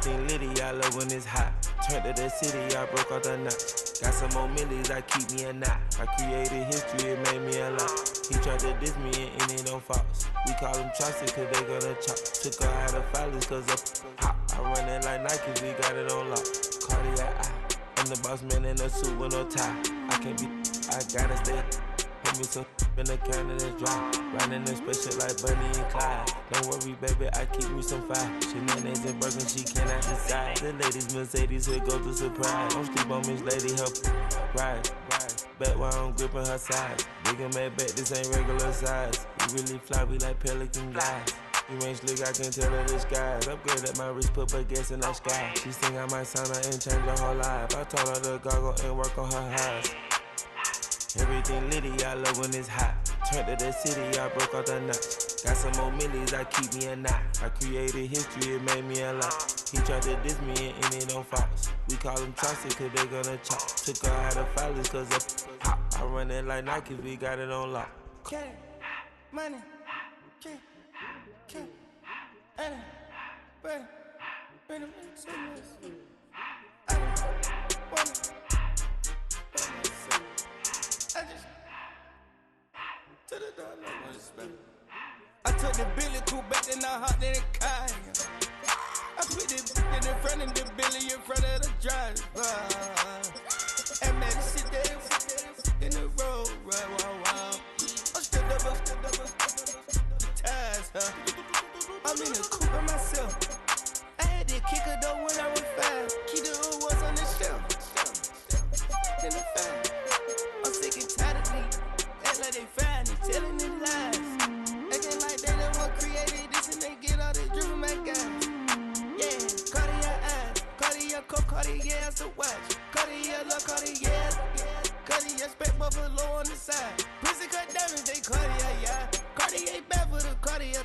Everything litty, I love when it's hot. Turned to the city, I broke all the knots. Got some more millies, I keep me a knot. I created history, it made me a lot. He tried to diss me and ended on Fox. We call them chopsticks cause they gonna chop. Took her out of filers cause of hot. I run it like Nike, we got it on lock. Cardiac eye. I'm the boss man in a suit with no tie. I can't be, I gotta stay. Put me some in the can and it's dry. Riding the special like Bunny and Clyde. Don't worry, baby, I keep me some fire. Shenanigans and Birkin, she cannot decide. The ladies Mercedes, here go to surprise. Don't sleep on Miss Lady, help ride. Bet while I'm gripping her sides. Big and mad bet, this ain't regular size. We really fly, we like pelican guys. You ain't slick, I can tell her the skies. Upgrade at my wrist, put baguettes in the sky. She think I might sign her and change her whole life. I told her to goggle and work on her highs. Everything litty, I love when it's hot. Turned to the city, I broke all the knots. Got some more millies, I keep me a knot. I created history, it made me a lot. He tried to diss me and ended on Fox. We call them chopsticks cause they gonna chop. Took her out of filers cause of hot. I run it like Nike, we got it on lock. Okay, money, okay, Anna, Brady, I took the Billy cool back and I hopped in the car. I put the in front of the Billy in front of the driver. And man, sit there in the road, right, wow. I'm still up, the ties, huh? I'm in the coupe by myself. I had to kick her though when I was 5. Keep the old ones on the shelf. In the five. I'm sick and tired of me. Act like they fine and telling them lies. Acting like they the one created this and they get all this driven my guys. Yeah, Cartier eyes, Cartier coat, Cartier ass to watch. Cartier look, Cartier, Cartier spec buffalo on the side. Pussy cut diamonds, they Cartier, yeah. Cartier bad for the Cartier.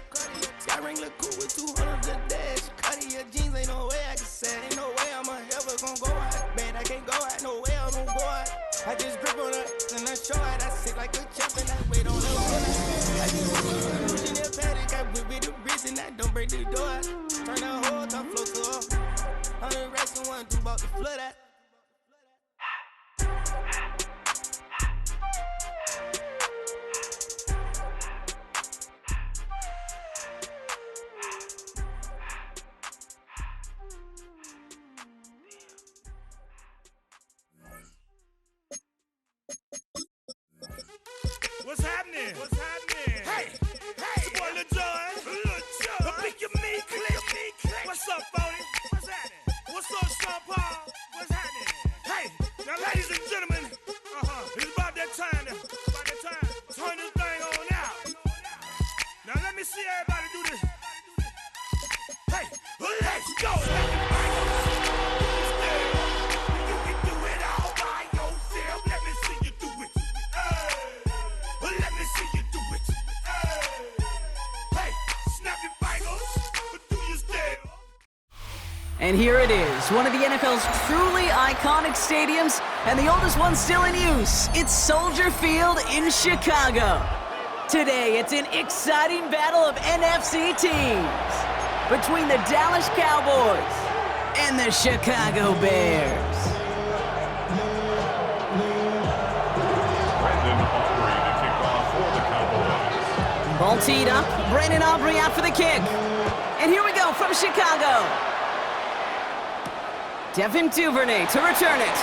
Sky ring look cool with 200 the dash. Cartier jeans, ain't no way I can say. Ain't no way I'm ever gonna go out. Man, I can't go out, no way I'm gonna go out. I just grip on her and I show out. I sit like a champ and I wait on her. I just want to lose in that paddock. I whip with the wrist and I don't break the door out. Turn the whole top float to her. 100 racks and one, 2 about to flood out. What's happening? Hey! It's your boy Lil Joy. The pick your me click. What's up, Phony? What's happening? What's up, Sean Paul? What's happening? Hey! Now, ladies and gentlemen, it's about that time. Turn this thing on out. Now, let me see everybody do this. Hey! Let's go! You can do it all by yourself. Let me see you do it. Let me see you do it. Hey, snap your fingers, but do you still? And here it is, one of the NFL's truly iconic stadiums, and the oldest one still in use. It's Soldier Field in Chicago. Today, it's an exciting battle of NFC teams between the Dallas Cowboys and the Chicago Bears. Ball teed up, Brandon Aubrey out for the kick. And here we go from Chicago. Devin Duvernay to return it.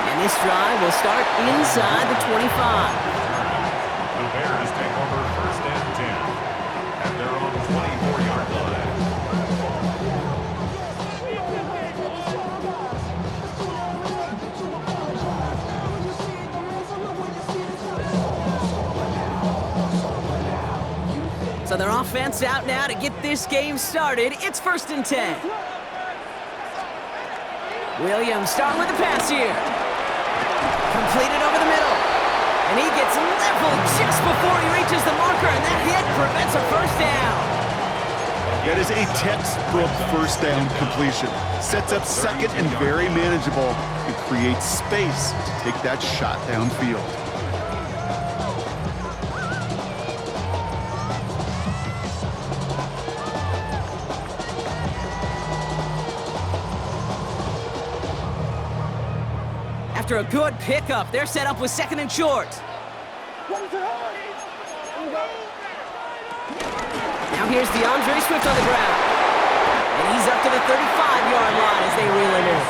And this drive will start inside the 25. The Bears take over first and 10 at their own 24-yard line. So their offense out now to get this game started. It's first and 10. Williams starting with the pass here. Completed over the middle. And he gets leveled just before he reaches the marker, and that hit prevents a first down. That is a textbook first down completion. Sets up second and very manageable and creates space to take that shot downfield. After a good pickup, they're set up with 2nd and short. Now here's DeAndre Swift on the ground. And he's up to the 35-yard line as they reel him in.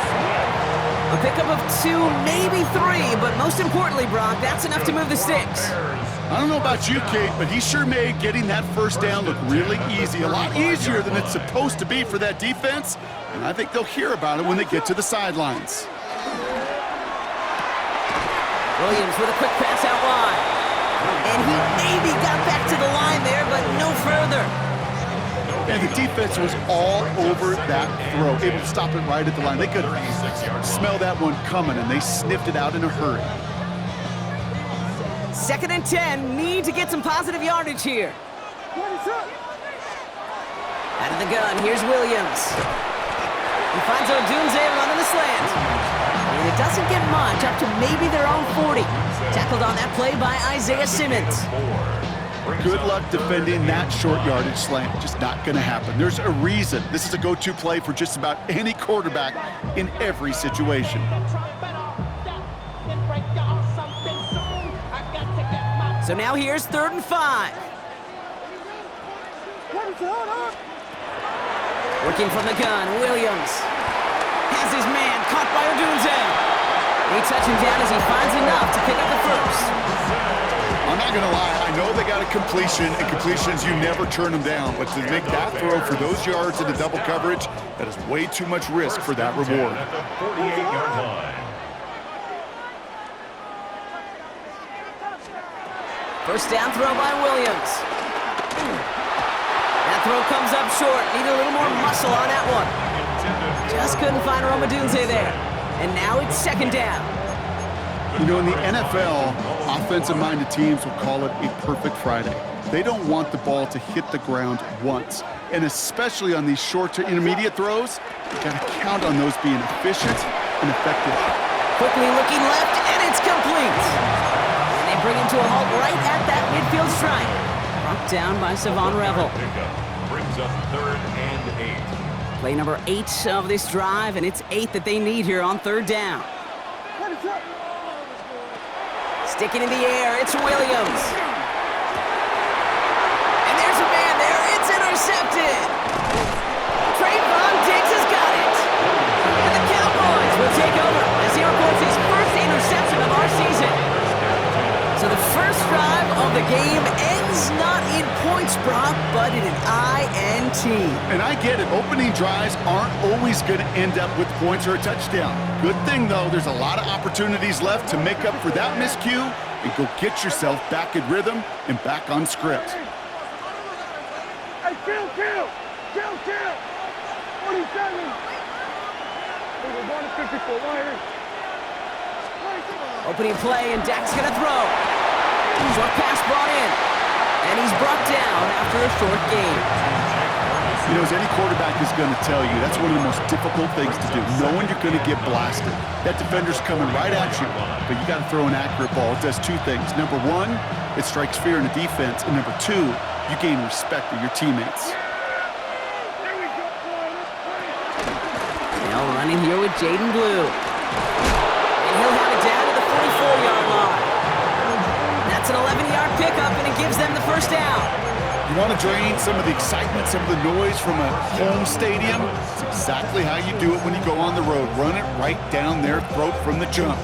A pickup of 2, maybe 3, but most importantly, Brock, that's enough to move the sticks. I don't know about you, Kate, but he sure made getting that first down look really easy. A lot easier than it's supposed to be for that defense. And I think they'll hear about it when they get to the sidelines. Williams with a quick pass out wide. And he maybe got back to the line there, but no further. And the defense was all over that throw, able to stop it right at the line. They could smell that one coming, and they sniffed it out in a hurry. 2nd and 10, need to get some positive yardage here. Out of the gun, here's Williams. He finds Odunze running the slant. And it doesn't get much, up to maybe their own 40. Tackled on that play by Isaiah Simmons. Good luck defending that short yardage slant. Just not going to happen. There's a reason. This is a go-to play for just about any quarterback in every situation. So now here's 3rd and 5. Working from the gun, Williams has his man caught by Odunze. They touch him down as he finds enough to pick up the first. I'm not going to lie, I know they got a completion, and completions, you never turn them down, but to make that throw for those yards into double coverage, that is way too much risk for that reward. At the 48-yard line. First down throw by Williams. That throw comes up short. Need a little more muscle on that one. Just couldn't find Odunze there. And now it's 2nd down. You know, in the NFL, offensive-minded teams will call it a perfect Friday. They don't want the ball to hit the ground once. And especially on these short to intermediate throws, you got to count on those being efficient and effective. Quickly looking left, and it's complete. And they bring him to a halt right at that midfield stripe. Brought down by Savon Revel. Brings up 3rd and 8. Play number 8 of this drive, and it's 8 that they need here on 3rd down. Sticking in the air, it's Williams. And there's a man there, it's intercepted. Trayvon Diggs has got it. And the Cowboys will take over as he records his first interception of our season. So the first drive of the game ends not in points, Brock, but in an INT. And I get it, opening drives aren't always going to end up with points or a touchdown. Good thing, though, there's a lot of opportunities left to make up for that miscue and go get yourself back in rhythm and back on script. Hey, kill! 47! We're going to 54, right here. Opening play, and Dak's going to throw. Short pass brought in. And he's brought down after a short gain. You know, as any quarterback is going to tell you, that's one of the most difficult things to do, knowing you're going to get blasted. That defender's coming right at you, but you got to throw an accurate ball. It does 2 things. Number 1, it strikes fear in the defense, and number 2, you gain respect of your teammates. Now running here with Jaden Blue. And he'll have it down to the 44-yard line. That's an 11-yard pickup, and it gives them the first down. You want to drain some of the excitement, some of the noise from a home stadium? It's exactly how you do it when you go on the road. Run it right down their throat from the jump.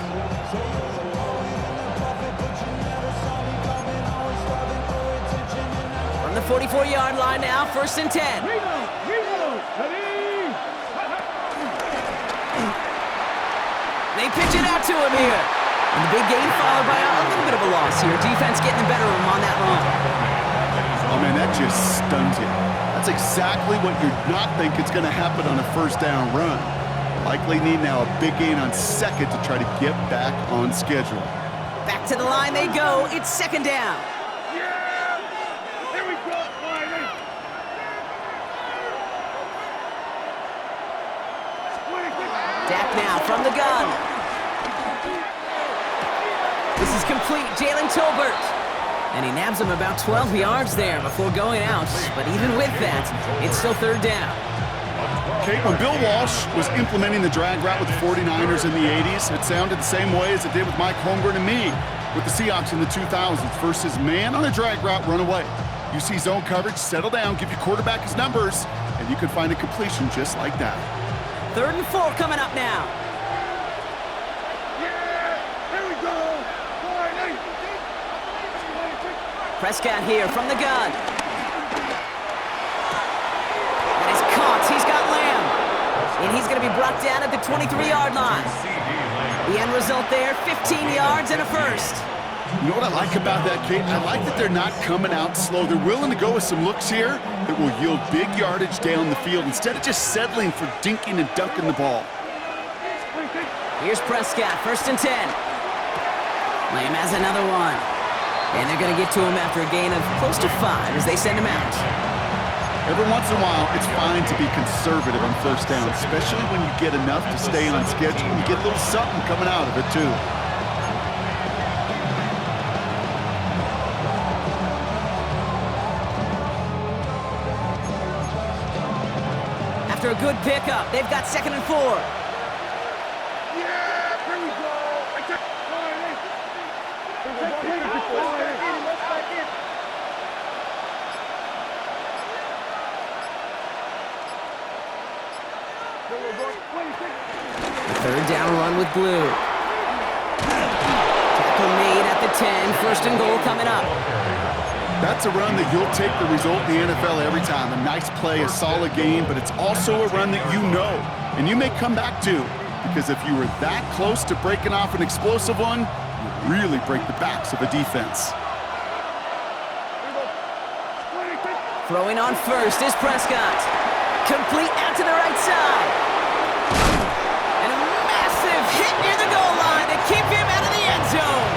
From the 44-yard line now, 1st and 10. They pitch it out to him here. And the big gain followed by a little bit of a loss here. Defense getting the better of him on that run. Oh, man, that just stuns you. That's exactly what you're not thinking is going to happen on a first down run. Likely need now a big gain on 2nd to try to get back on schedule. Back to the line they go. It's 2nd down. Here we go, Dak now from the gun. This is complete. Jalen Tolbert. And he nabs him about 12 yards there before going out. But even with that, it's still 3rd down. Kate, when Bill Walsh was implementing the drag route with the 49ers in the 80s, it sounded the same way as it did with Mike Holmgren and me with the Seahawks in the 2000s. Versus man on a drag route, run away. You see zone coverage, settle down, give your quarterback his numbers, and you can find a completion just like that. 3rd and 4 coming up now. Prescott here from the gun. And is caught. He's got Lamb. And he's going to be brought down at the 23-yard line. The end result there, 15 yards and a first. You know what I like about that, Kate? I like that they're not coming out slow. They're willing to go with some looks here that will yield big yardage down the field instead of just settling for dinking and dunking the ball. Here's Prescott, 1st and 10. Lamb has another one. And they're going to get to him after a gain of close to 5 as they send him out. Every once in a while, it's fine to be conservative on 1st down, especially when you get enough to stay on schedule and you get a little something coming out of it, too. After a good pickup, they've got 2nd and 4. Third down run with Blue. Tackle made at the 10. 1st and goal coming up. That's a run that you'll take the result in the NFL every time. A nice play, a solid game, but it's also a run that you know, and you may come back to, because if you were that close to breaking off an explosive one, you really break the backs of a defense. Throwing on 1st is Prescott. Complete out to the right side. And a massive hit near the goal line to keep him out of the end zone.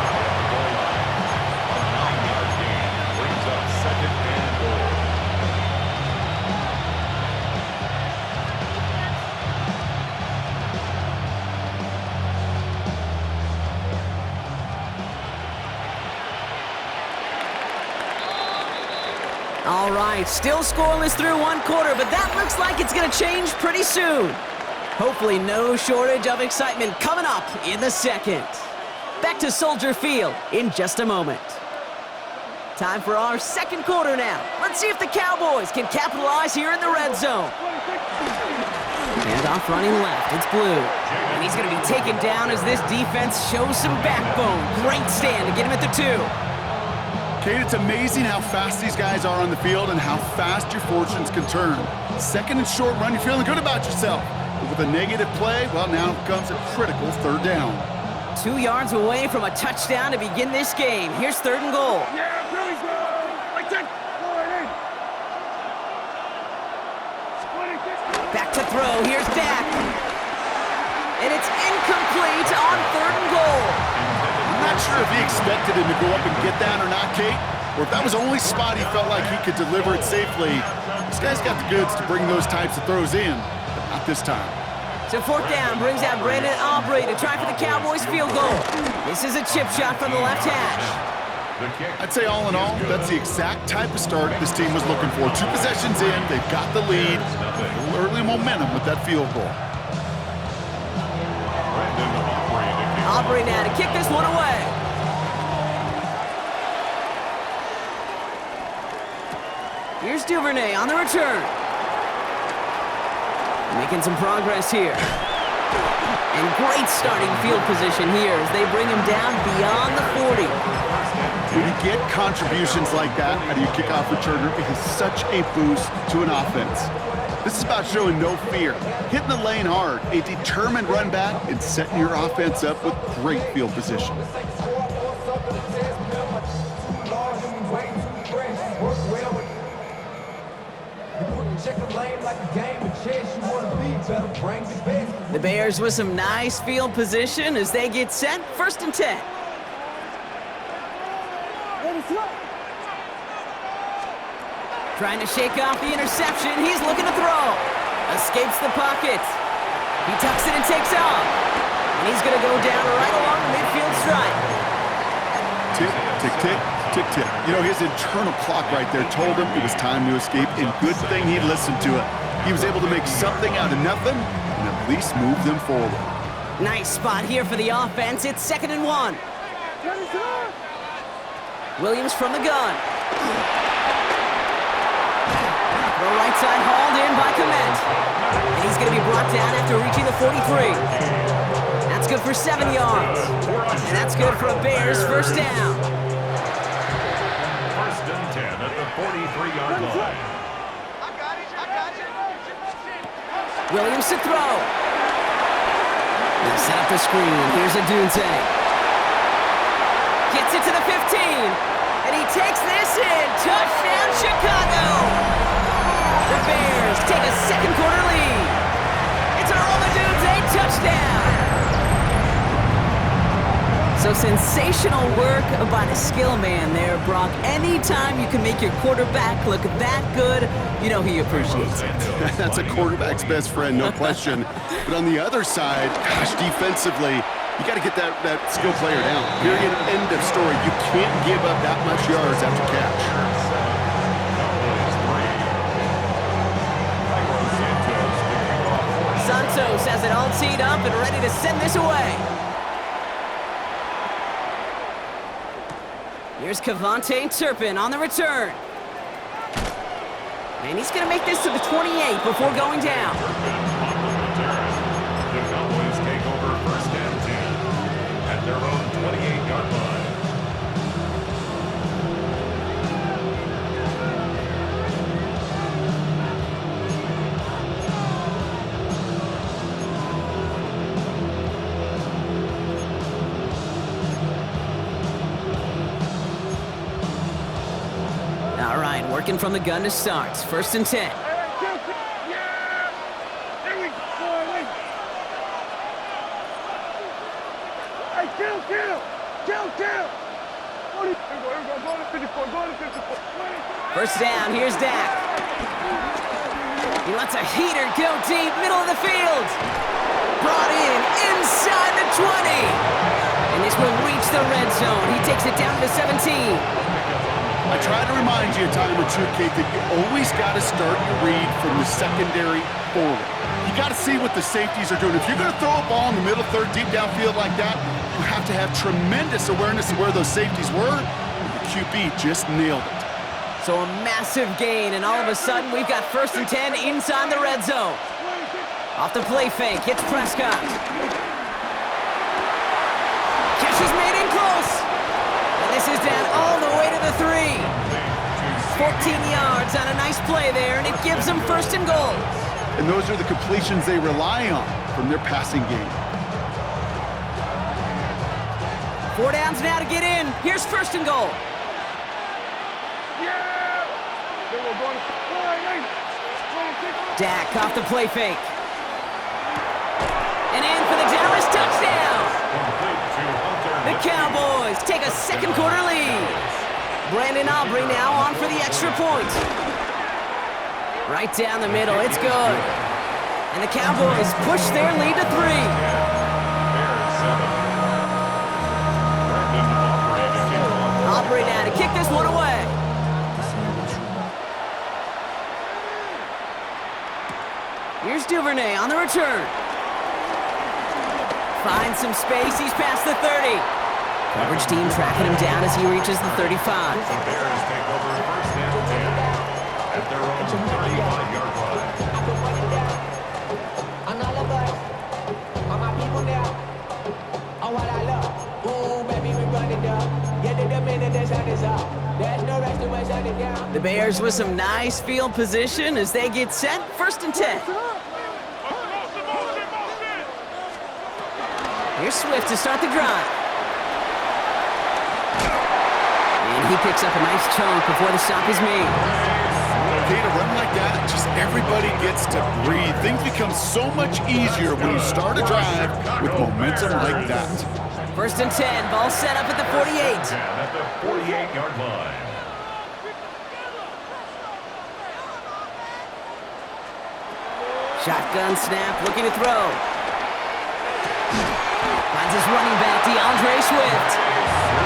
Brings up 2nd and goal. All right, still scoreless through 1 quarter, but that looks like it's going to change pretty soon. Hopefully no shortage of excitement coming up in the 2nd. Back to Soldier Field in just a moment. Time for our 2nd quarter now. Let's see if the Cowboys can capitalize here in the red zone. And off running left, it's Blue. And he's going to be taken down as this defense shows some backbone. Great stand to get him at the 2. Kate, it's amazing how fast these guys are on the field and how fast your fortunes can turn. 2nd and short run, you're feeling good about yourself. But with a negative play, well, now comes a critical 3rd down. 2 yards away from a touchdown to begin this game. Here's 3rd and goal. Back to throw. Here's Dak. And it's incomplete on 3rd and goal. I'm not sure if he expected him to go up and get that or not, Kate, or if that was the only spot he felt like he could deliver it safely. This guy's got the goods to bring those types of throws in, but not this time. So 4th down brings out Brandon Aubrey to try for the Cowboys field goal. This is a chip shot from the left hash. I'd say all in all, that's the exact type of start this team was looking for. 2 possessions in, they've got the lead, a little early momentum with that field goal. Aubrey now to kick this one away. Here's Duvernay on the return. Making some progress here. And great starting field position here as they bring him down beyond the 40. When you get contributions like that out of your kickoff returner, it is such a boost to an offense. This is about showing no fear, hitting the lane hard, a determined run back, and setting your offense up with great field position. The Bears with some nice field position as they get set. 1st and 10. Trying to shake off the interception. He's looking to throw. Escapes the pocket. He tucks it and takes off. And he's going to go down right along the midfield stripe. Tick, tick, tick, tick, tick. You know, his internal clock right there told him it was time to escape, and good thing he listened to it. He was able to make something out of nothing and at least move them forward. Nice spot here for the offense. It's 2nd and 1. Williams from the gun. The right side hauled in by Komet. And he's going to be brought down after reaching the 43. That's good for 7 yards. And that's good for a Bears first down. First and 10 at the 43-yard line. Williams to throw. Now set up the screen. Here's a Dunte. Gets it to the 15. And he takes this in. Touchdown, Chicago. The Bears take a second quarter lead. It's an Dunte touchdown. So sensational work by the skill man there, Brock. Anytime you can make your quarterback look that good, you know he appreciates it. That's a quarterback's best friend, no question. But on the other side, gosh, defensively, you got to get that skill player down. Period, end of story. You can't give up that much yards after catch. Santos has it all teed up and ready to send this away. Here's Kevontae Turpin on the return. And he's going to make this to the 28 before going down. The Cowboys take over first and 10 at their own 28-yard line. All right, working from the gun to start. First and 10. First down, here's Dak. He lets a heater go deep, middle of the field. Brought in, inside the 20. And this will reach the red zone. He takes it down to 17. I try to remind you a time or two, Kate, that you always got to start your read from the secondary forward. You got to see what the safeties are doing. If you're going to throw a ball in the middle third, deep downfield like that, you have to have tremendous awareness of where those safeties were. And the QB just nailed it. So a massive gain, and all of a sudden we've got first and 10 inside the red zone. Off the play fake, hits Prescott. Catch is made in close. And this is down all the way to the 3. 14 yards on a nice play there, and it gives them first and goal. And those are the completions they rely on from their passing game. 4 downs now to get in. Here's first and goal. Dak off the play fake. And in for the Dallas touchdown. The Cowboys take a second quarter lead. Brandon Aubrey now on for the extra point. Right down the middle, it's good. And the Cowboys push their lead to 3. Aubrey now to kick this one away. Here's Duvernay on the return. Finds some space, he's past the 30. Coverage team tracking him down as he reaches the 35. The Bears take over first and 10 at their own 35-yard line. The Bears with some nice field position as they get set. First and 10. Here's Swift to start the drive. And he picks up a nice chunk before the stop is made. Okay, to run like that, just everybody gets to breathe. Things become so much easier when you start a drive with momentum like that. First and 10, ball set up at the 48. At the 48-yard line. Shotgun snap, looking to throw. Finds his running back, DeAndre Swift.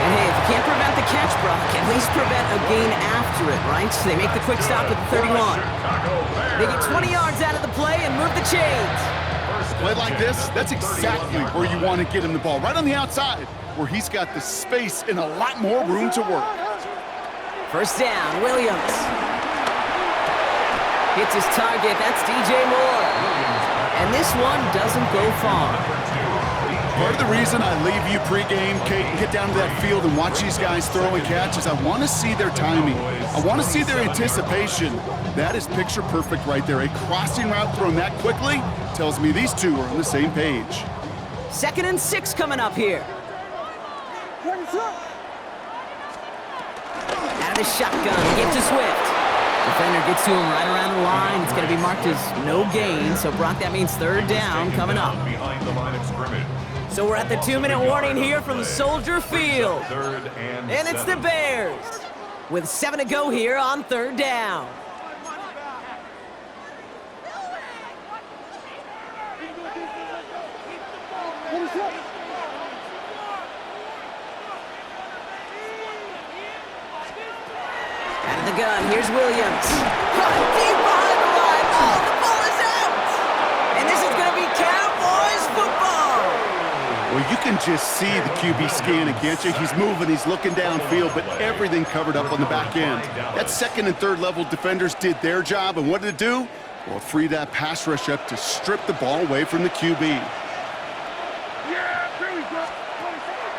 And hey, if you can't prevent the catch, Brock, at least prevent a gain after it, right? So they make the quick stop at the 31. They get 20 yards out of the play and move the chains. Play like this, that's exactly where you want to get him the ball. Right on the outside, where he's got the space and a lot more room to work. First down, Williams. Hits his target, that's DJ Moore. And this one doesn't go far. Part of the reason I leave you pregame, Kate, and get down to that field and watch these guys throw and catch is I want to see their timing. I want to see their anticipation. That is picture perfect right there. A crossing route thrown that quickly tells me these two are on the same page. 2nd and 6 coming up here. Out of the shotgun, give to Swift. Defender gets to him right around the line. It's going to be marked as no gain. So, Brock, that means 3rd down coming up. Behind the line of scrimmage. So we're at the 2-minute warning here from Soldier Field. And it's the Bears with 7 to go here on 3rd down. Out of the gun, here's Williams. Deep behind the line. Oh, the ball is out. And this is going to be Cowboys football. Well, you can just see the QB scan against you. He's moving, he's looking downfield, but everything covered up on the back end. That 2nd and 3rd level defenders did their job, and what did it do? Well, it freed that pass rush up to strip the ball away from the QB.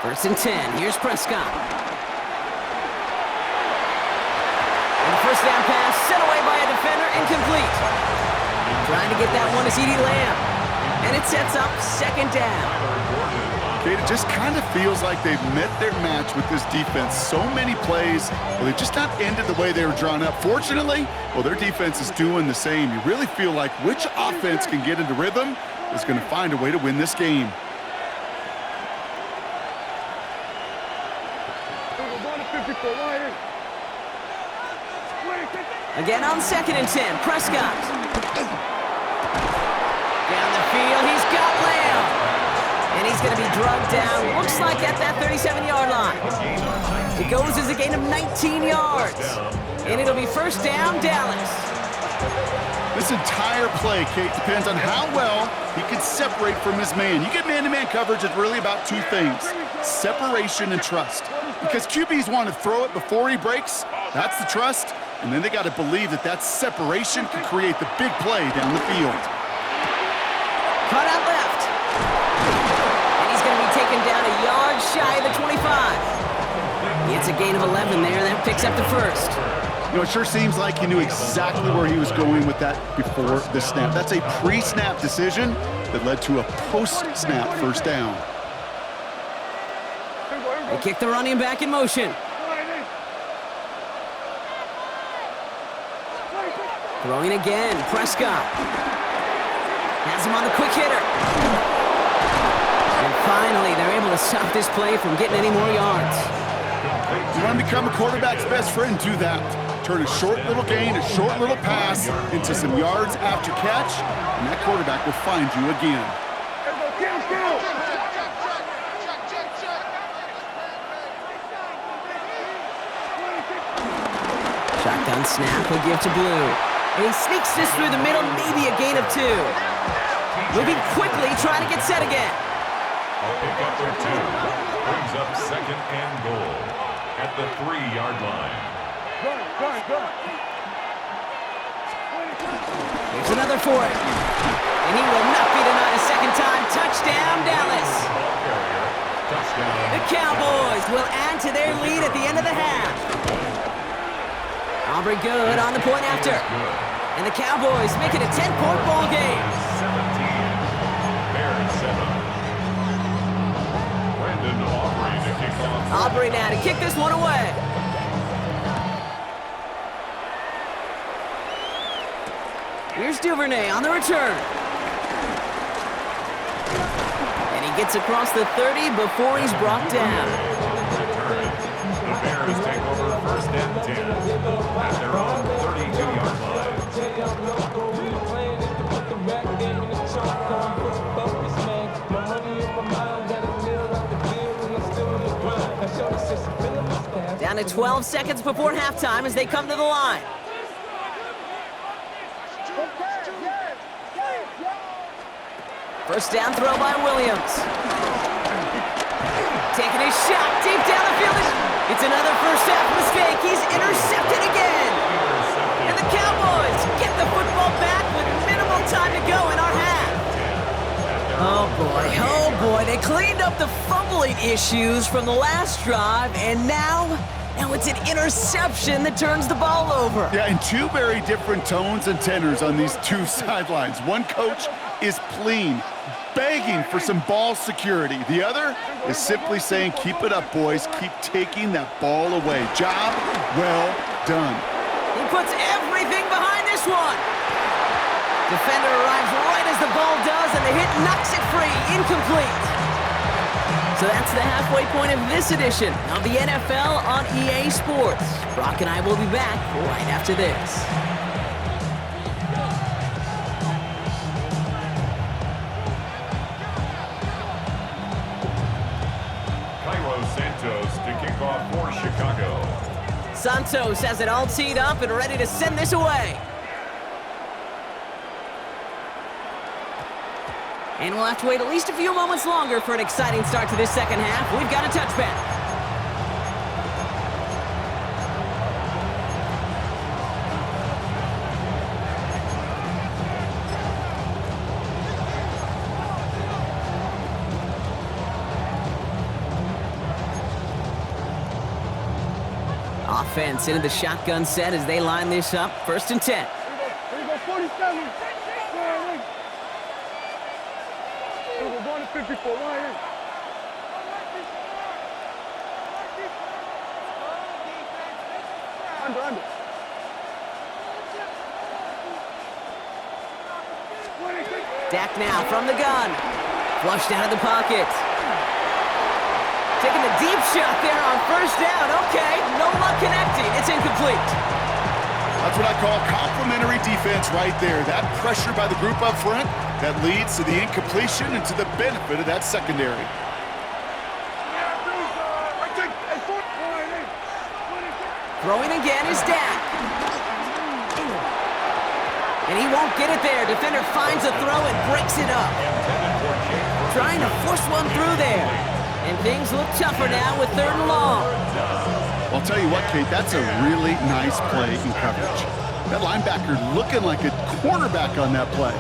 1st and 10, here's Prescott. And the 1st down pass sent away by a defender, incomplete. Trying to get that one to CeeDee Lamb. And it sets up 2nd down. It just kind of feels like they've met their match with this defense. So many plays, well, they just not ended the way they were drawn up. Fortunately, well, their defense is doing the same. You really feel like which offense can get into rhythm is going to find a way to win this game. Again on 2nd and 10, Prescott. Down the field, he's got Lamb. And he's going to be drugged down, looks like at that 37-yard line. It goes as a gain of 19 yards. And it'll be 1st down, Dallas. This entire play, Kate, depends on how well he can separate from his man. You get man-to-man coverage, it's really about 2 things, separation and trust. Because QBs want to throw it before he breaks, that's the trust, and then they got to believe that that separation can create the big play down the field. Cut out left. And he's going to be taken down a yard shy of the 25. It's a gain of 11 there. That picks up the 1st. You know, it sure seems like he knew exactly where he was going with that before the snap. That's a pre-snap decision that led to a post-snap 1st down. They kick the running back in motion. Throwing again, Prescott. Has him on the quick hitter. And finally, they're able to stop this play from getting any more yards. You want to become a quarterback's best friend, do that. Turn a short little gain, a short little pass into some yards after catch, and that quarterback will find you again. Shotgun snap, he'll give to Blue. And he sneaks this through the middle, maybe a gain of 2. Moving quickly, trying to get set again. A pickup for 2. Brings up 2nd and goal at the 3-yard line. Here's another for it. And he will not be denied a 2nd time. Touchdown, Dallas. The Cowboys will add to their lead at the end of the half. Aubrey good on the point after. And the Cowboys make it a 10-point ball game. 17. Bears 7. Brandon Aubrey to kick off. Aubrey now to kick this one away. Here's Duvernay on the return. And he gets across the 30 before he's brought down. The Bears take over 1st and 10 at their own 32-yard line. Down to 12 seconds before halftime as they come to the line. First down throw by Williams. Taking a shot deep down the field. It's another first half mistake. He's intercepted again. And the Cowboys get the football back with minimal time to go in our half. Oh boy, they cleaned up the fumbling issues from the last drive, and now it's an interception that turns the ball over. Yeah, and two very different tones and tenors on these two sidelines. One coach is pleading, begging for some ball security. The other is simply saying, keep it up, boys. Keep taking that ball away. Job well done. He puts everything behind this one. Defender arrives right as the ball does, and the hit knocks it free. Incomplete. So that's the halfway point of this edition of the NFL on EA Sports. Brock and I will be back right after this. Santos to kick off for Chicago. Santos has it all teed up and ready to send this away. And we'll have to wait at least a few moments longer for an exciting start to this second half. We've got a touchback. Offense into the shotgun set as they line this up. 1st and 10. Here we go, 47. Here we go, 1 to 54. Right in. Under. Dak now from the gun. Flushed out of the pocket. Taking a deep shot there on 1st down. Okay, no luck connecting. It's incomplete. That's what I call complimentary defense right there. That pressure by the group up front that leads to the incompletion and to the benefit of that secondary. Throwing again is Dak. And he won't get it there. Defender finds a throw and breaks it up. Trying to force one through there. And things look tougher now with 3rd and long. I'll tell you what, Kate, that's a really nice play in coverage. That linebacker looking like a cornerback on that play.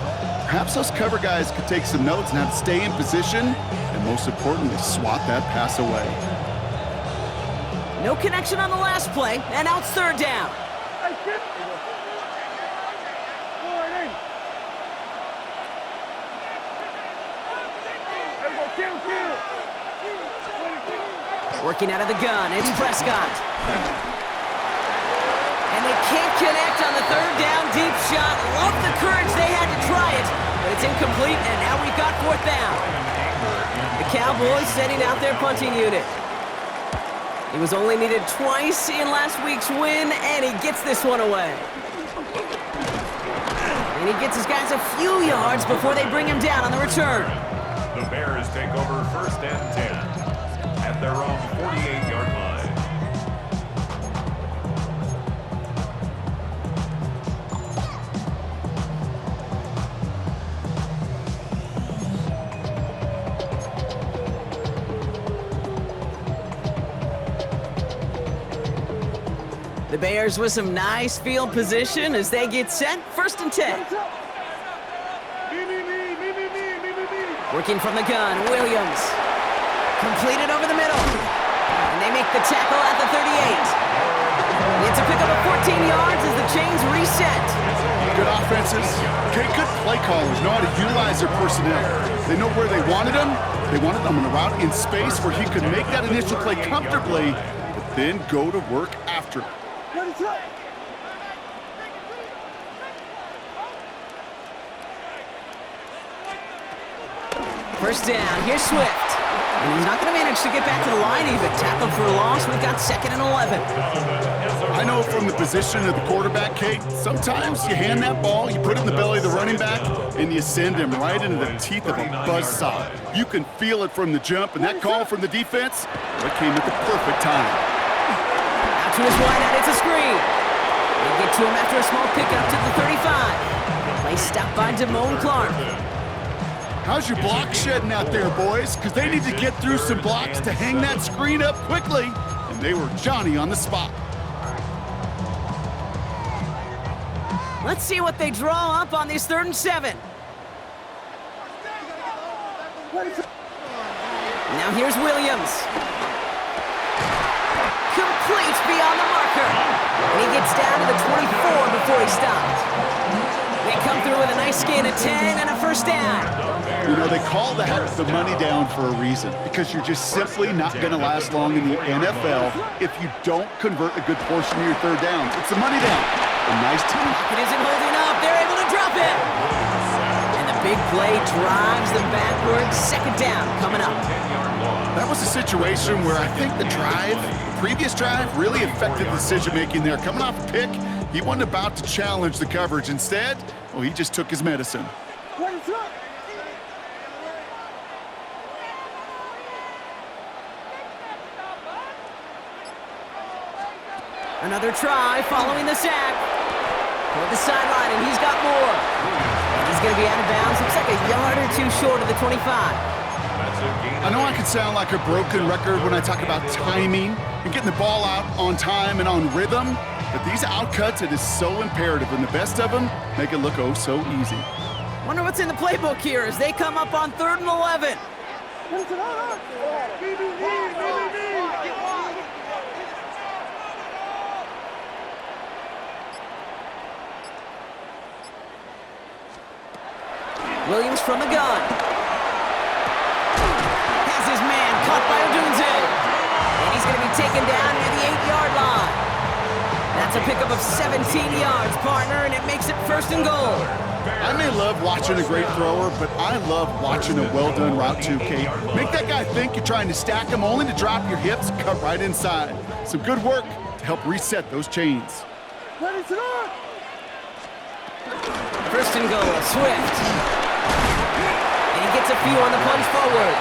Perhaps those cover guys could take some notes and have to stay in position, and most importantly, swat that pass away. No connection on the last play, and now it's 3rd down. Working out of the gun, it's Prescott. And they can't connect on the 3rd down deep shot. Love the courage they had to try it, but it's incomplete, and now we've got 4th down. The Cowboys sending out their punting unit. He was only needed twice in last week's win, and he gets this one away. And he gets his guys a few yards before they bring him down on the return. The Bears take over 1st and 10 at their own 48-yard line. The Bears with some nice field position as they get set. 1st and 10. Working from the gun, Williams. Completed over the middle. And they make the tackle at the 38. It's a pickup of 14 yards as the chains reset. Good offenses. Okay, good play callers know how to utilize their personnel. They know where they wanted them. They wanted them in a route in space where he could make that initial play comfortably, but then go to work after it. First down, here's Swift. And he's not going to manage to get back to the line even. Tackled for a loss, we've got 2nd and 11. I know from the position of the quarterback, Kate, sometimes you hand that ball, you put it in the belly of the running back, and you send him right into the teeth of a buzzsaw. You can feel it from the jump, and that call from the defense, that came at the perfect time. to his wideout. It's a screen. They get to him after a small pickup to the 35. Play stopped by Damone Clark. How's your block shedding out there, boys? Because they need to get through some blocks to hang that screen up quickly. And they were Johnny on the spot. Let's see what they draw up on this 3rd and 7. Now here's Williams. Complete beyond the marker. And he gets down to the 24 before he stopped. They come through with a nice gain of 10 and a first down. You know, they call that the money down for a reason, because you're just simply not going to last long in the NFL if you don't convert a good portion of your 3rd downs. It's a money down. A nice team. It isn't holding up. They're able to drop it. And the big play drives them backwards. 2nd down coming up. That was a situation where I think the previous drive, really affected the decision-making there. Coming off a pick, he wasn't about to challenge the coverage. Instead, well, he just took his medicine. Another try following the sack. Toward the sideline, and he's got more. And he's going to be out of bounds. Looks like a yard or 2 short of the 25. I know I can sound like a broken record when I talk about timing and getting the ball out on time and on rhythm, but these outcuts, it is so imperative, and the best of them make it look oh so easy. Wonder what's in the playbook here as they come up on 3rd and 11. Williams from the gun. Has his man caught by Odunze. And he's going to be taken down near the 8-yard line. That's a pickup of 17 yards, partner, and it makes it 1st and goal. I may love watching a great thrower, but I love watching a well-done route too, Kate. Make that guy think you're trying to stack him only to drop your hips, cut right inside. Some good work to help reset those chains. 1st and goal, Swift. And he gets a few on the punch forward.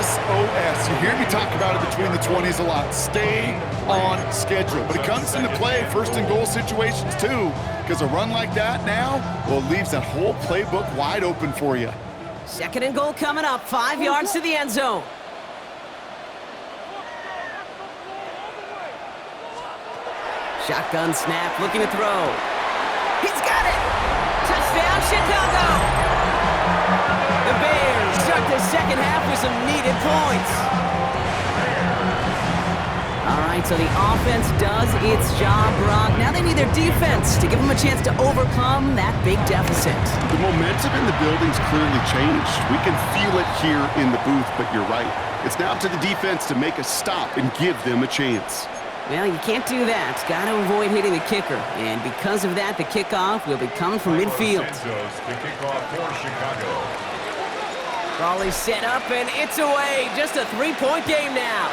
SOS. You hear me talk about it between the 20s a lot. Stay on schedule. But it comes into play 1st and goal situations too, because a run like that now, well, it leaves that whole playbook wide open for you. 2nd and goal coming up, 5 yards to the end zone. Shotgun snap, looking to throw. He's got it! Touchdown, Chicago! The Bears start the 2nd half with some needed points. All right, so the offense does its job, Brock. Now they need their defense to give them a chance to overcome that big deficit. The momentum in the building's clearly changed. We can feel it here in the booth, but you're right. It's now up to the defense to make a stop and give them a chance. Well, you can't do that. Got to avoid hitting the kicker. And because of that, the kickoff will be coming from midfield. The kickoff for Chicago. Crawley set up, and it's away. Just a 3-point game now.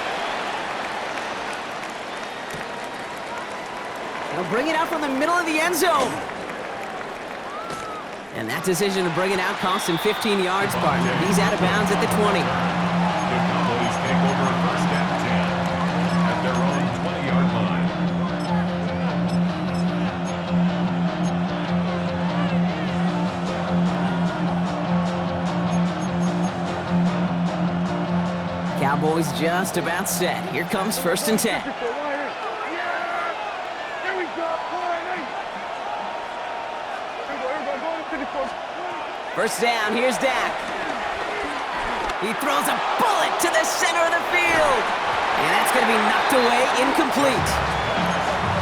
They'll bring it out from the middle of the end zone. And that decision to bring it out cost him 15 yards, partner. He's out of bounds at the 20. The Cowboys take over 1st and 10 at their own 20-yard line. Cowboys just about set. Here comes 1st and 10. First down, here's Dak. He throws a bullet to the center of the field. And that's going to be knocked away, incomplete.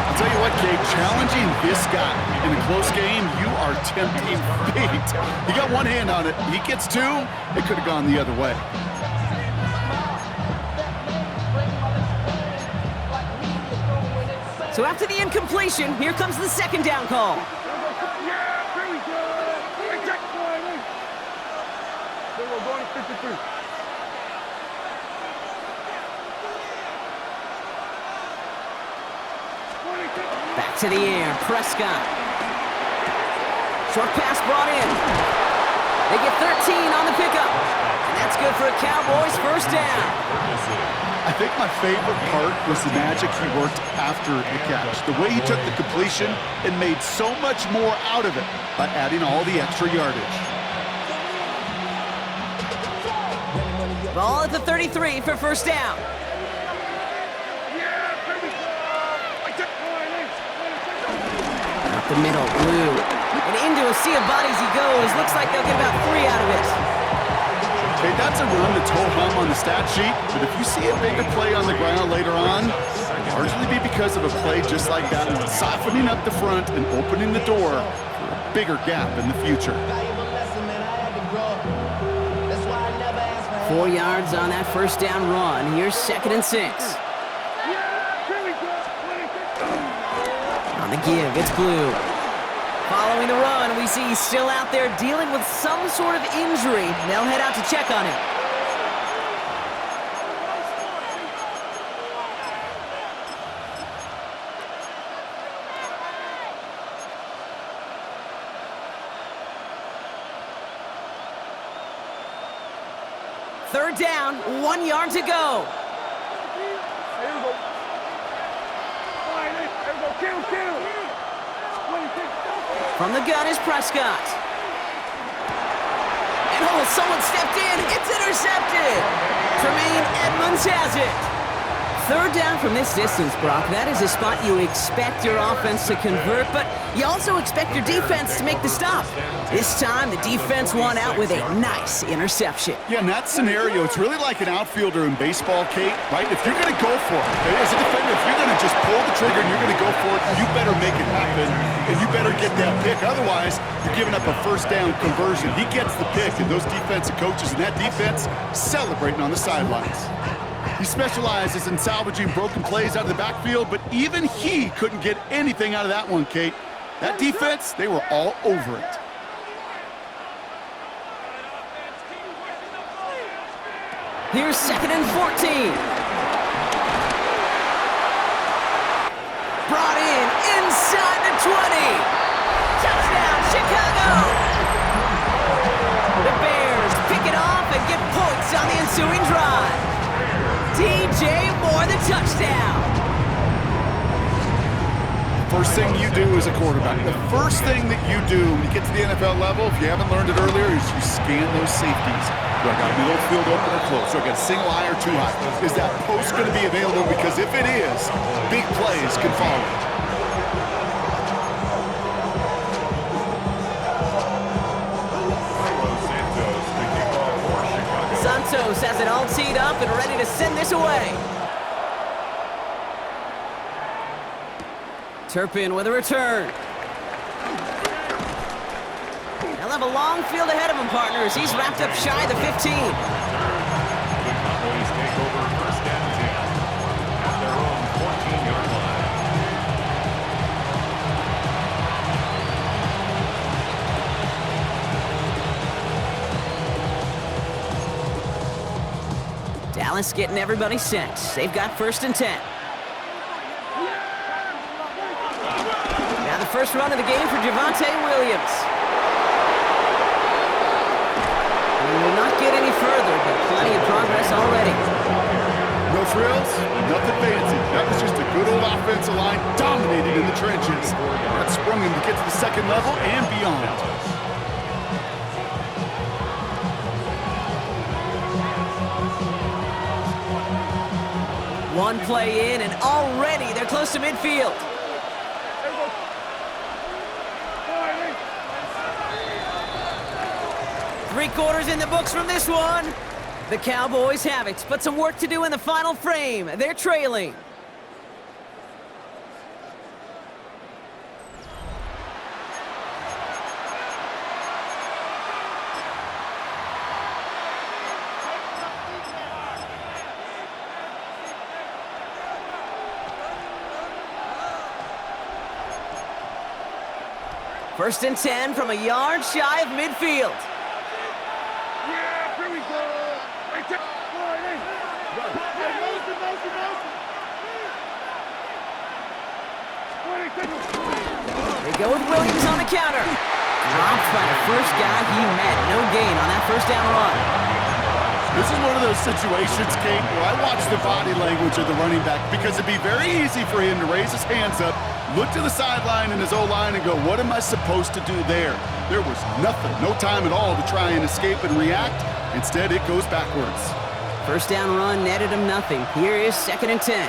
I'll tell you what, Kate, challenging this guy in a close game, you are tempting fate. He got one hand on it. He gets 2, it could have gone the other way. So after the incompletion, here comes the 2nd down call. Back to the air, Prescott. Short pass brought in. They get 13 on the pickup. And That's good for a Cowboys first down. I think my favorite part was the magic he worked after the catch. The way he took the completion and made so much more out of it by adding all the extra yardage. Ball at the 33 for first down. Up the middle, Blue. And into a sea of bodies he goes. Looks like they'll get about 3 out of it. Okay, that's a run that's ho-hum on the stat sheet, but if you see a bigger play on the ground later on, it'll largely be because of a play just like that one, softening up the front and opening the door for a bigger gap in the future. 4 yards on that first down run. Here's 2nd and 6. On the give, it's Blue. Following the run, we see he's still out there dealing with some sort of injury. They'll head out to check on him. Third down, 1 yard to go. From the gun is Prescott. And someone stepped in. It's intercepted. Tremaine Edmonds has it. Third down from this distance, Brock. That is a spot you expect your offense to convert, but you also expect your defense to make the stop. This time, the defense won out with a nice interception. Yeah, in that scenario, it's really like an outfielder in baseball, Kate, right? If you're going to go for it, as a defender, if you're going to just pull the trigger and you're going to go for it, you better make it happen, and you better get that pick. Otherwise, you're giving up a first down conversion. He gets the pick, and those defensive coaches and that defense celebrating on the sidelines. He specializes in salvaging broken plays out of the backfield, but even he couldn't get anything out of that one, Kate. That defense, they were all over it. Here's 2nd and 14. Brought in inside the 20. Touchdown, Chicago! The Bears pick it off and get points on the ensuing drive. DJ Moore, the touchdown. First thing you do as a quarterback, the first thing that you do when you get to the NFL level, if you haven't learned it earlier, is you scan those safeties. Do I got a middle field open or close? Do I got a single high or two high? Is that post going to be available? Because if it is, big plays can follow. Santos has it all teed up and ready to send this away. Turpin with a return. They'll have a long field ahead of him, partners. He's wrapped up shy of the 15. The Cowboys take over first and 10 at their own 14-yard line. Dallas getting everybody set. They've got 1st and 10. Now the first run of the game for Javonte Williams. We will not get any further, but plenty of progress already. No frills, nothing fancy. That was just a good old offensive line dominated in the trenches. That sprung him to get to the second level and beyond. One play in, and already they're close to midfield. Three-quarters in the books from this one. The Cowboys have it, but some work to do in the final frame. They're trailing. First and 10 from a yard shy of midfield. Yeah, here we go. Right there. They go with Williams on the counter. Dropped by the first guy he met. No gain on that first down run. This is one of those situations, Kate, where I watch the body language of the running back because it'd be very easy for him to raise his hands up, look to the sideline and his O-line and go, what am I supposed to do there? There was nothing, no time at all to try and escape and react. Instead, it goes backwards. First down run netted him nothing. Here is 2nd and 10.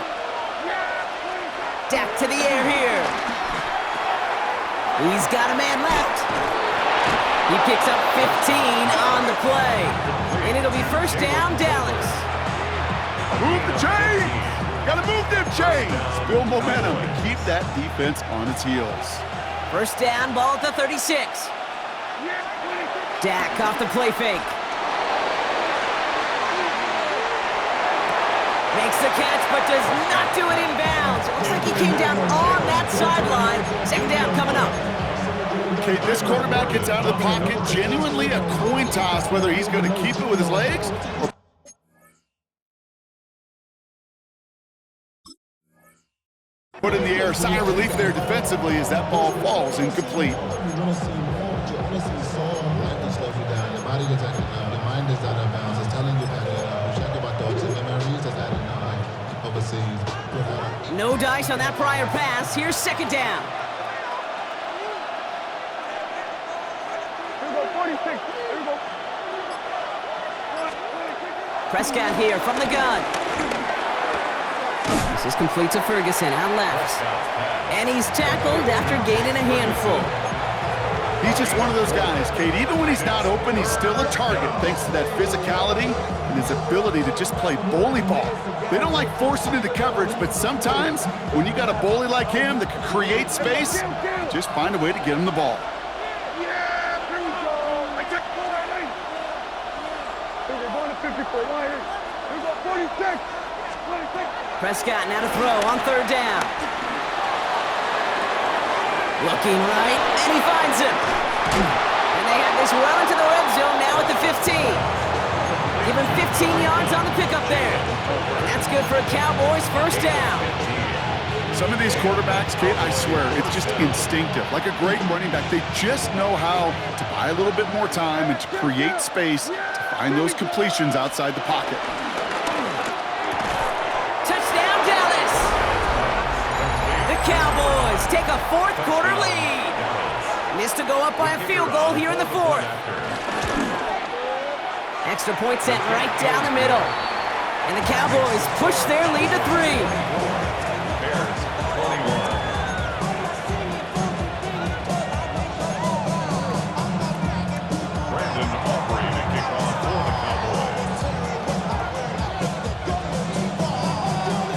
Dak to the air here. He's got a man left. He picks up 15 on the play. And it'll be first down, Dallas. Move the chains! Gotta move them chains! Build momentum and keep that defense on its heels. First down, ball at the 36. Dak off the play fake. Makes the catch, but does not do it in bounds. Looks like he came down on that sideline. 2nd down coming up. Okay, this quarterback gets out of the pocket, genuinely a coin toss, whether he's going to keep it with his legs or put in the air. Sigh of relief there defensively as that ball falls incomplete. No dice on that prior pass. Here's 2nd down. Prescott here from the gun. This is complete to Ferguson out left. And he's tackled after gaining a handful. He's just one of those guys, Kate. Even when he's not open, he's still a target thanks to that physicality and his ability to just play bully ball. They don't like forcing into coverage, but sometimes when you got a bully like him that can create space, just find a way to get him the ball. Prescott now to throw on 3rd down. Looking right, and he finds him. And they have this well into the red zone now at the 15. Give him 15 yards on the pickup there. And that's good for a Cowboys first down. Some of these quarterbacks, Kate, I swear, it's just instinctive. Like a great running back, they just know how to buy a little bit more time and to create space to find those completions outside the pocket. Touchdown, Dallas! The Cowboys take a 4th quarter lead. Missed to go up by a field goal here in the 4th. Extra point sent right down the middle. And the Cowboys push their lead to 3.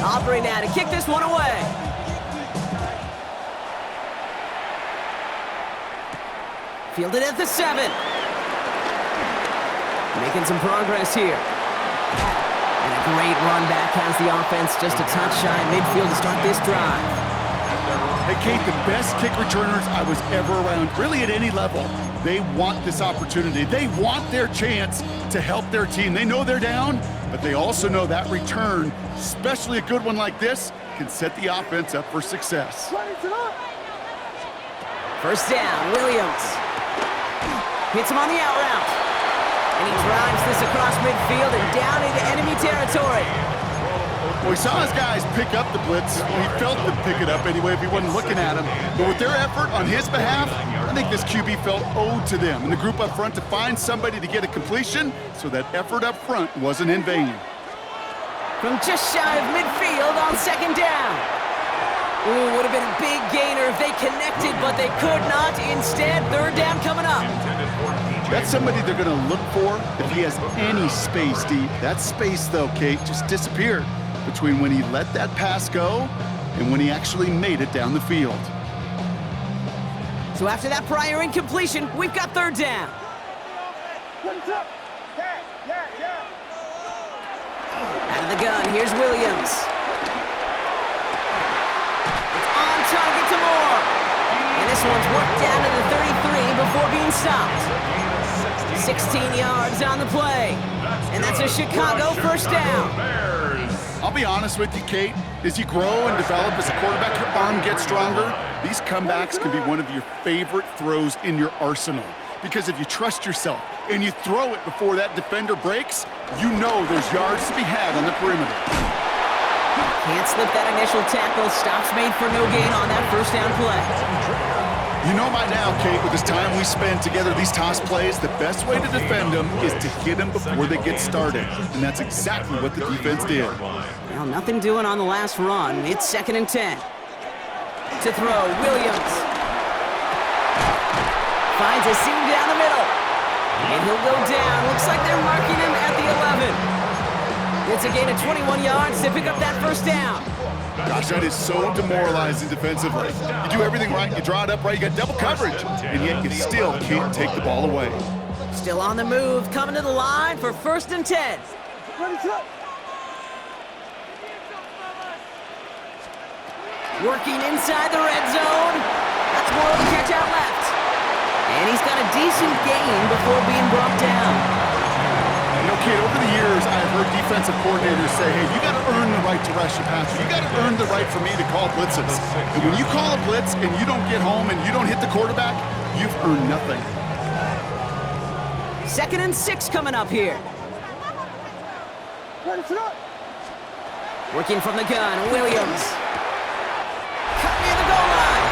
Aubrey now to kick this one away. Fielded at the 7. Making some progress here. And a great run back has the offense just a touch shy midfield to start this drive. Hey, Kate, the best kick returners I was ever around, really at any level, they want this opportunity. They want their chance to help their team. They know they're down, but they also know that return, especially a good one like this, can set the offense up for success. First down, Williams. Hits him on the out route. And he drives this across midfield and down into enemy territory. Well, he saw his guys pick up the blitz. He felt them pick it up anyway if he wasn't looking at him. But with their effort on his behalf, I think this QB felt owed to them and the group up front to find somebody to get a completion, so that effort up front wasn't in vain. From just shy of midfield on 2nd down. Ooh, would have been a big gainer if they connected, but they could not. Instead, 3rd down coming up. That's somebody they're going to look for if he has any space deep. That space, though, Kate, just disappeared between when he let that pass go and when he actually made it down the field. So after that prior incompletion, we've got 3rd down. Out of the gun, here's Williams. It's on target to Moore. And this one's worked down to the 33 before being stopped. 16 yards on the play. And that's a Chicago first down. I'll be honest with you, Kate. As you grow and develop as a quarterback, your arm gets stronger. These comebacks can be one of your favorite throws in your arsenal. Because if you trust yourself, and you throw it before that defender breaks, you know there's yards to be had on the perimeter. Can't slip that initial tackle. Stops made for no gain on that first down play. You know by now, Kate, with this time we spend together, these toss plays, the best way to defend them is to hit them before they get started. And that's exactly what the defense did. Well, nothing doing on the last run. It's 2nd and 10. To throw, Williams. Finds a seam down the middle. And he'll go down. Looks like they're marking him at the 11. It's a gain of 21 yards to pick up that first down. Gosh, that is so demoralizing defensively. You do everything right, you draw it up right, you got double coverage, and yet you still can't take the ball away. Still on the move, coming to the line for 1st and 10. Working inside the red zone. That's more of a catch out left. And he's got a decent gain before being brought down. You know, Kate, over the years, I've heard defensive coordinators say, hey, you got to earn the right to rush your passer. You got to earn the right for me to call blitzes. And when you call a blitz and you don't get home and you don't hit the quarterback, you've earned nothing. 2nd and 6 coming up here. Working from the gun, Williams. Cut near the goal line.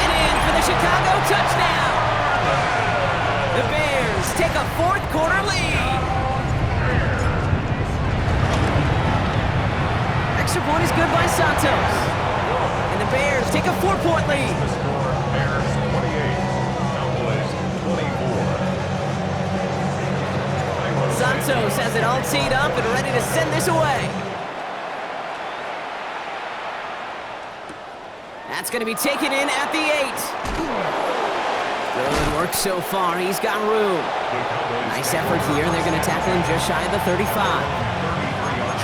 And in for the Chicago touchdown. The Bears take a 4th quarter lead. Extra point is good by Santos. And the Bears take a 4-point lead. Bears 28, Cowboys 24. Santos has it all teed up and ready to send this away. That's going to be taken in at the 8. Good work so far. He's got room. Nice effort here. They're going to tackle him just shy of the 35.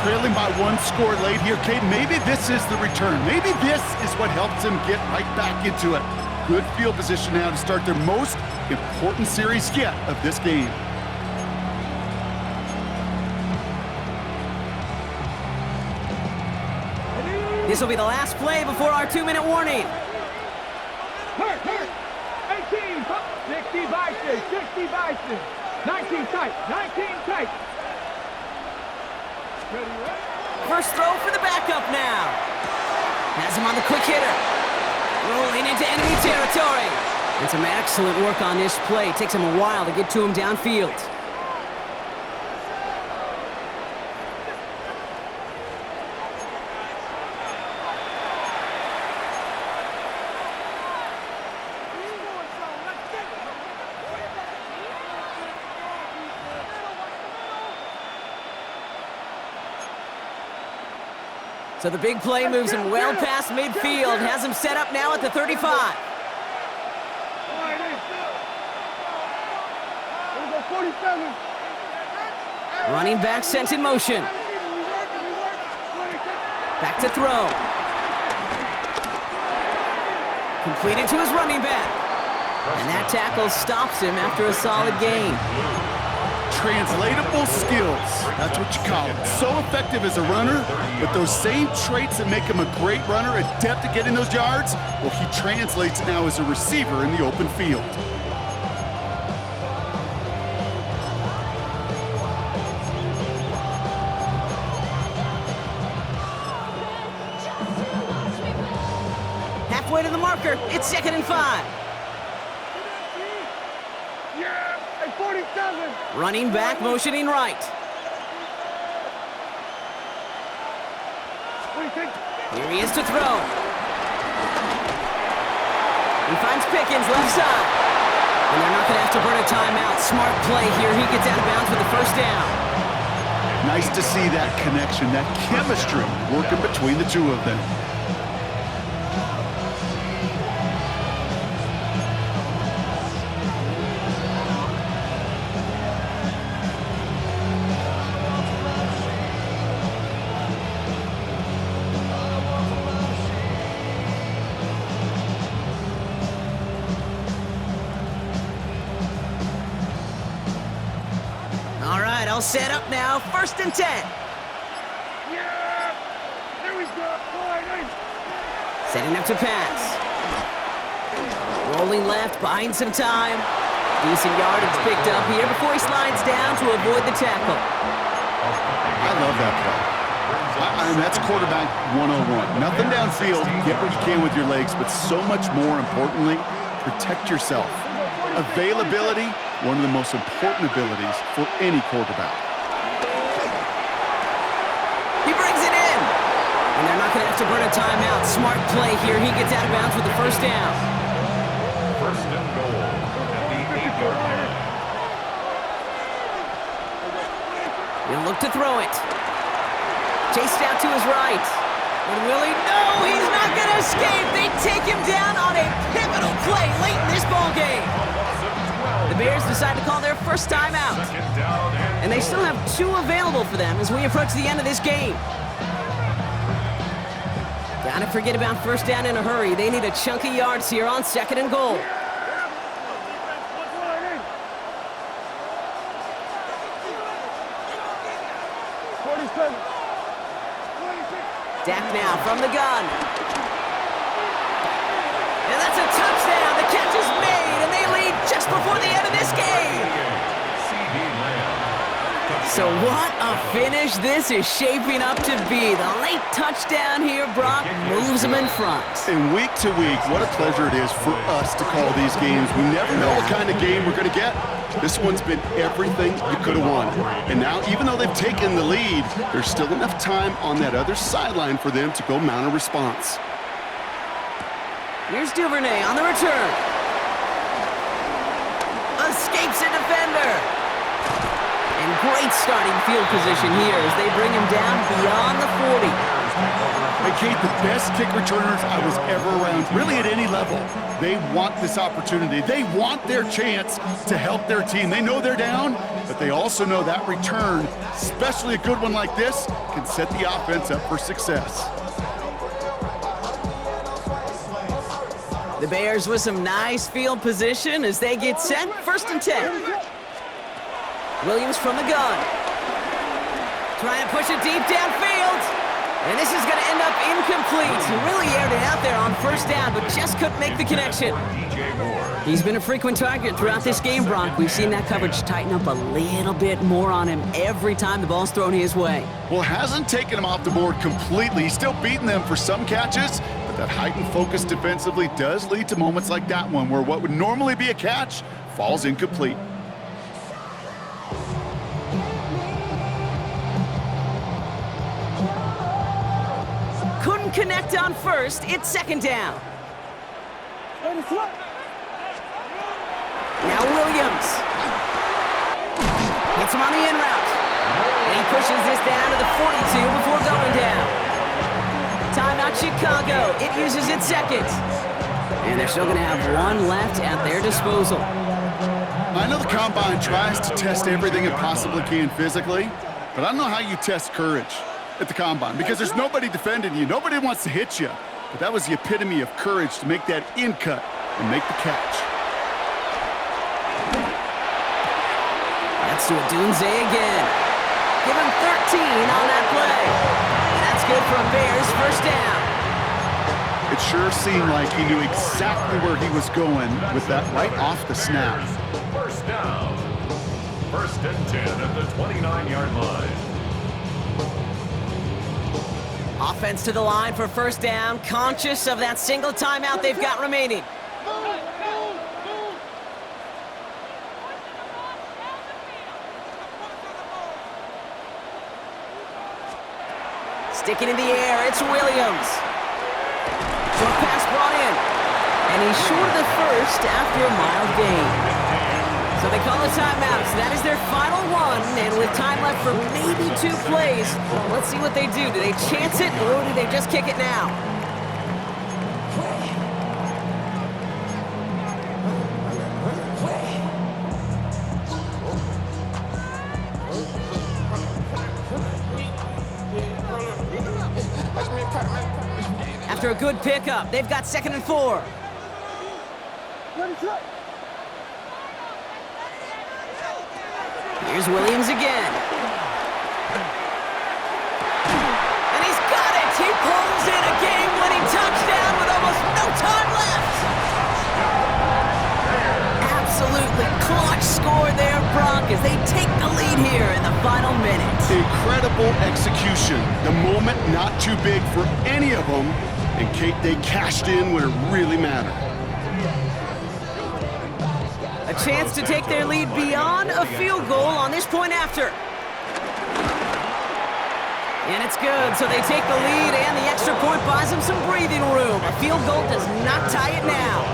Trailing by 1 score late here, Kate. Maybe this is the return. Maybe this is what helps them get right back into it. Good field position now to start their most important series yet of this game. This will be the last play before our 2-minute warning. 18, 60 Bison, 60 Bison, 19 tight, 19 tight. First throw for the backup now. Has him on the quick hitter. Rolling into enemy territory. And some excellent work on this play. It takes him a while to get to him downfield. So the big play moves him well past midfield, has him set up now at the 35. Running back sent in motion. Back to throw. Completed to his running back. And that tackle stops him after a solid gain. Translatable skills, that's what you call it. So effective as a runner, but those same traits that make him a great runner, adept at getting those yards, well, he translates now as a receiver in the open field. Halfway to the marker, it's 2nd and 5. Running back, motioning right. Here he is to throw. He finds Pickens left side. And they're not going to have to burn a timeout. Smart play here. He gets out of bounds with the first down. Nice to see that connection, that chemistry working between the two of them. All set up now, 1st and 10. Yeah! There we go! Setting up to pass. Rolling left, buying some time. Decent yardage picked up here before he slides down to avoid the tackle. I love that play. I mean, that's quarterback 101. Nothing downfield, get what you can with your legs, but so much more importantly, protect yourself. Availability, one of the most important abilities for any quarterback. He brings it in. And they're not going to have to burn a timeout. Smart play here. He gets out of bounds with the first down. First and goal at the 8-yard line. He'll look to throw it. Chased out to his right. And Willie, no, he's not going to escape. They take him down on a pivotal play late in this ball game. The Bears decide to call their first timeout. And they still have 2 available for them as we approach the end of this game. Gotta forget about first down in a hurry. They need a chunk of yards here on 2nd and goal. Dak now from the gun. And that's a touchdown. The catch is made, and they lead just before the end of this game. So what a finish this is shaping up to be. The late touchdown here, Brock, moves them in front. And week to week, what a pleasure it is for us to call these games. We never know what kind of game we're going to get. This one's been everything you could have wanted. And now, even though they've taken the lead, there's still enough time on that other sideline for them to go mount a response. Here's Duvernay on the return. Escapes a defender. And great starting field position here as they bring him down beyond the 40. Hey, Kate, the best kick returners I was ever around, really at any level. They want this opportunity. They want their chance to help their team. They know they're down, but they also know that return, especially a good one like this, can set the offense up for success. The Bears with some nice field position as they get set. 1st and 10. Williams from the gun. Trying to push it deep downfield. And this is going to end up incomplete. He really aired it out there on first down, but just couldn't make the connection. He's been a frequent target throughout this game, Brock. We've seen that coverage tighten up a little bit more on him every time the ball's thrown his way. Well, hasn't taken him off the board completely. He's still beating them for some catches, but that heightened focus defensively does lead to moments like that one where what would normally be a catch falls incomplete. Couldn't connect on first. It's 2nd down. Now Williams. Hits him on the in route. And he pushes this down to the 42 before going down. Timeout Chicago. It uses its 2nd. And they're still going to have 1 left at their disposal. I know the Combine tries to test everything it possibly can physically, but I don't know how you test courage at the Combine because there's nobody defending you. Nobody wants to hit you. But that was the epitome of courage to make that in cut and make the catch. That's to Adunze again. Give him 13 on that play. And that's good for a Bears 1st down. It sure seemed like he knew exactly where he was going with that right off the snap. First down. 1st and 10 at the 29-yard line. Offense to the line for 1st down, conscious of that single timeout they've got remaining. Sticking in the air, it's Williams. Short pass brought in. And he's short of the first after a mild gain. So they call a timeout. So that is their final one. And with time left for maybe 2 plays, let's see what they do. Do they chance it or do they just kick it now? After a good pickup, they've got 2nd and 4. Here's Williams again. And he's got it! He pulls in a game-winning touchdown with almost no time left! Absolutely close. Brock, as they take the lead here in the final minute. Incredible execution. The moment not too big for any of them, and Kate, they cashed in when it really mattered. A chance to take their lead beyond a field goal on this point after. And it's good, so they take the lead, and the extra point buys them some breathing room. A field goal does not tie it now.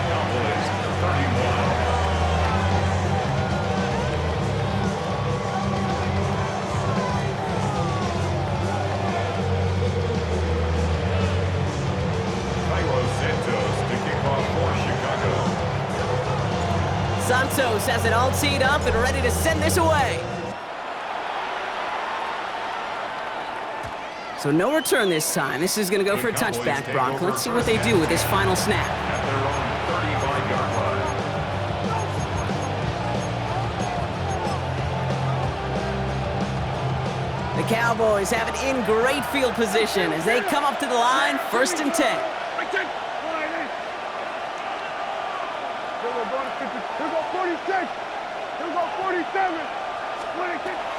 Cowboys 31. Santos to kick off for Chicago. Santos has it all teed up and ready to send this away. So no return this time. This is going to go for a touchback, Brock. Let's see what they do with this final snap. At their own 35-yard line. The Cowboys have it in great field position as they come up to the line, 1st and 10.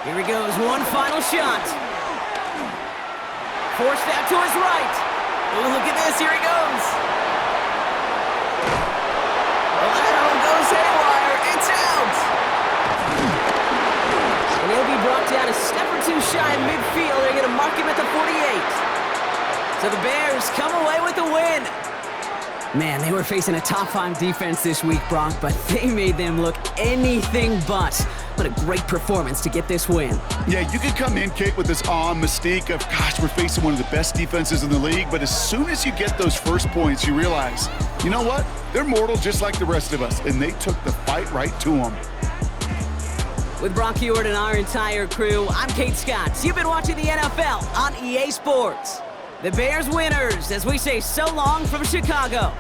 Here he goes, one final shot. Forced out to his right. Oh, look at this, here he goes. Well, that one goes haywire, it's out. And he'll be brought down a step or two shy of midfield. They're gonna mark him at the 48. So the Bears come away with the win. Man, they were facing a top-5 defense this week, Brock, but they made them look anything but. What a great performance to get this win. Yeah, you could come in, Kate, with this mystique of, gosh, we're facing one of the best defenses in the league, but as soon as you get those first points, you realize, you know what? They're mortal just like the rest of us, and they took the fight right to them. With Brock Heward and our entire crew, I'm Kate Scott. You've been watching the NFL on EA Sports. The Bears winners, as we say so long from Chicago.